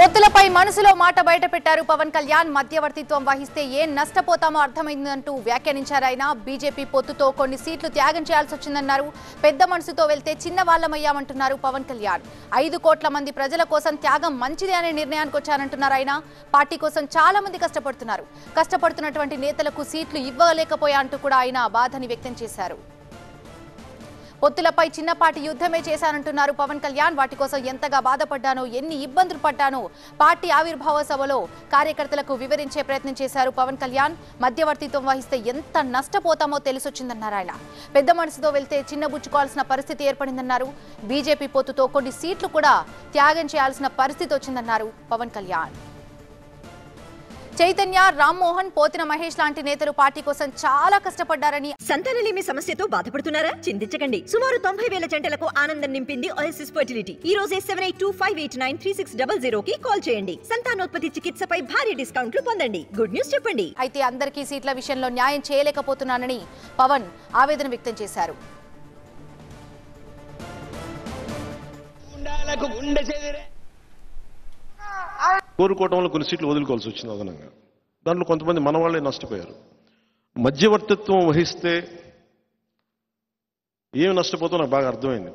పొత్తులపై మనసులో మాట బయట పెట్టారు పవన్ కళ్యాణ్. మధ్యవర్తిత్వం వహిస్తే ఏం నష్టపోతామో అర్థమైందంటూ వ్యాఖ్యానించారు ఆయన. బీజేపీ పొత్తుతో కొన్ని సీట్లు త్యాగం చేయాల్సి వచ్చిందన్నారు. పెద్ద మనసుతో వెళ్తే చిన్న వాళ్ళమయ్యామంటున్నారు పవన్ కళ్యాణ్. 5 కోట్ల మంది ప్రజల కోసం త్యాగం మంచిదే అనే నిర్ణయానికి వచ్చారంటున్నారు ఆయన. పార్టీ కోసం చాలా మంది కష్టపడుతున్నటువంటి నేతలకు సీట్లు ఇవ్వలేకపోయా అంటూ కూడా ఆయన బాధని వ్యక్తం చేశారు. పొత్తులపై చిన్నపాటి యుద్ధమే చేశానంటున్నారు పవన్ కళ్యాణ్. వాటి కోసం ఎంతగా బాధపడ్డానో, ఎన్ని ఇబ్బందులు పడ్డానో పార్టీ ఆవిర్భావ సభలో కార్యకర్తలకు వివరించే ప్రయత్నం చేశారు పవన్ కళ్యాణ్. మధ్యవర్తిత్వం వహిస్తే ఎంత నష్టపోతామో తెలిసొచ్చిందన్నారు ఆయన. పెద్ద మనసుతో వెళ్తే చిన్నబుచ్చుకోవాల్సిన పరిస్థితి ఏర్పడిందన్నారు. బీజేపీ పొత్తుతో కొన్ని సీట్లు కూడా త్యాగం చేయాల్సిన పరిస్థితి వచ్చిందన్నారు పవన్ కళ్యాణ్. చైతన్య, రామ్మోహన్, పోతిన మహేష్ లాంటి నేతలు పార్టీ కోసం చాలా కష్టపడ్డారని. సంతానలేమి సమస్యతో బాధపడుతున్నారా? చింతించకండి. సుమారు 90,000 జంటలకు ఆనందం నింపింది ఓఎస్ఎస్ ఫర్టిలిటీ. ఈ రోజే 7825893600 కి కాల్ చేయండి. సంతానోత్పత్తి చికిత్సపై భారీ డిస్కౌంట్లు పొందండి. గుడ్ న్యూస్ చెప్పండి. అయితే అందరికీ సీట్ల విషయంలో న్యాయం చేయలేకపోతున్నానని పవన్ ఆవేదన వ్యక్తం చేశారు. కోరుకోవటంలో కొన్ని సీట్లు వదులుకోవాల్సి వచ్చింది అదనంగా. దాంట్లో కొంతమంది మన వాళ్ళే నష్టపోయారు. మధ్యవర్తిత్వం వహిస్తే ఏమి నష్టపోతామో నాకు బాగా అర్థమైంది.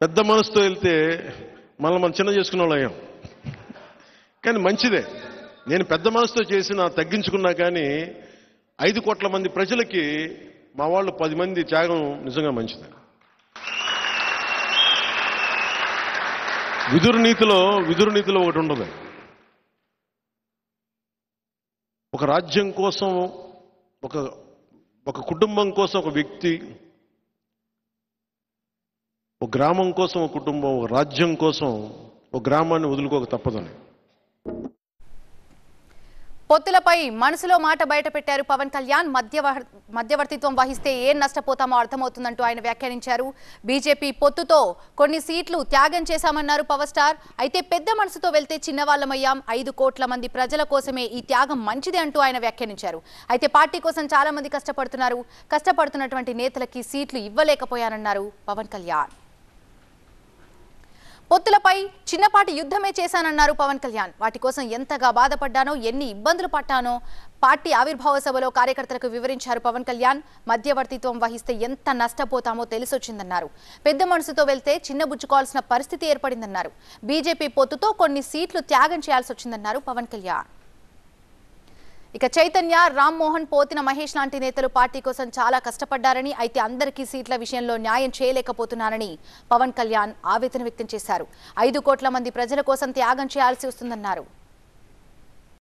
పెద్ద మనసుతో వెళ్తే మనం చిన్న చేసుకున్న వాళ్ళు అయ్యాం. కానీ మంచిదే. నేను పెద్ద మనసుతో చేసిన తగ్గించుకున్నా కానీ 5 కోట్ల మంది ప్రజలకి మా వాళ్ళు 10 మంది త్యాగం నిజంగా మంచిదే. విదురు నీతిలో ఒకటి ఉండదు. ఒక రాజ్యం కోసం, ఒక కుటుంబం కోసం ఒక వ్యక్తి, ఒక గ్రామం కోసం ఒక కుటుంబం, ఒక రాజ్యం కోసం ఒక గ్రామాన్ని వదులుకోక తప్పదని. పొత్తులపై మనసులో మాట బయట పెట్టారు పవన్ కళ్యాణ్. మధ్యవర్తిత్వం వహిస్తే ఏం నష్టపోతామో అర్థమవుతుందంటూ ఆయన వ్యాఖ్యానించారు. బీజేపీ పొత్తుతో కొన్ని సీట్లు త్యాగం చేశామన్నారు పవర్ స్టార్. అయితే పెద్ద మనసుతో వెళ్తే చిన్నవాళ్లమయ్యాం. 5 కోట్ల మంది ప్రజల కోసమే ఈ త్యాగం మంచిదే అంటూ ఆయన వ్యాఖ్యానించారు. అయితే పార్టీ కోసం చాలా మంది కష్టపడుతున్నటువంటి నేతలకి సీట్లు ఇవ్వలేకపోయానన్నారు పవన్ కళ్యాణ్. పొత్తులపై చిన్నపాటి యుద్ధమే చేశానన్నారు పవన్ కళ్యాణ్. వాటి కోసం ఎంతగా బాధపడ్డానో, ఎన్ని ఇబ్బందులు పట్టానో పార్టీ ఆవిర్భావ సభలో కార్యకర్తలకు వివరించారు పవన్ కళ్యాణ్. మధ్యవర్తిత్వం వహిస్తే ఎంత నష్టపోతామో తెలిసొచ్చిందన్నారు. పెద్ద మనసుతో వెళ్తే చిన్నబుచ్చుకోవాల్సిన పరిస్థితి ఏర్పడిందన్నారు. బీజేపీ పొత్తుతో కొన్ని సీట్లు త్యాగం చేయాల్సి వచ్చిందన్నారు పవన్ కళ్యాణ్. ఇక చైతన్య, రామ్మోహన్, పోతిన మహేష్ లాంటి నేతలు పార్టీ కోసం చాలా కష్టపడ్డారని, అయితే అందరికీ సీట్ల విషయంలో న్యాయం చేయలేకపోతున్నారని పవన్ కళ్యాణ్ ఆవేదన వ్యక్తం చేశారు. 5 కోట్ల మంది ప్రజల కోసం త్యాగం చేయాల్సి వస్తుందన్నారు.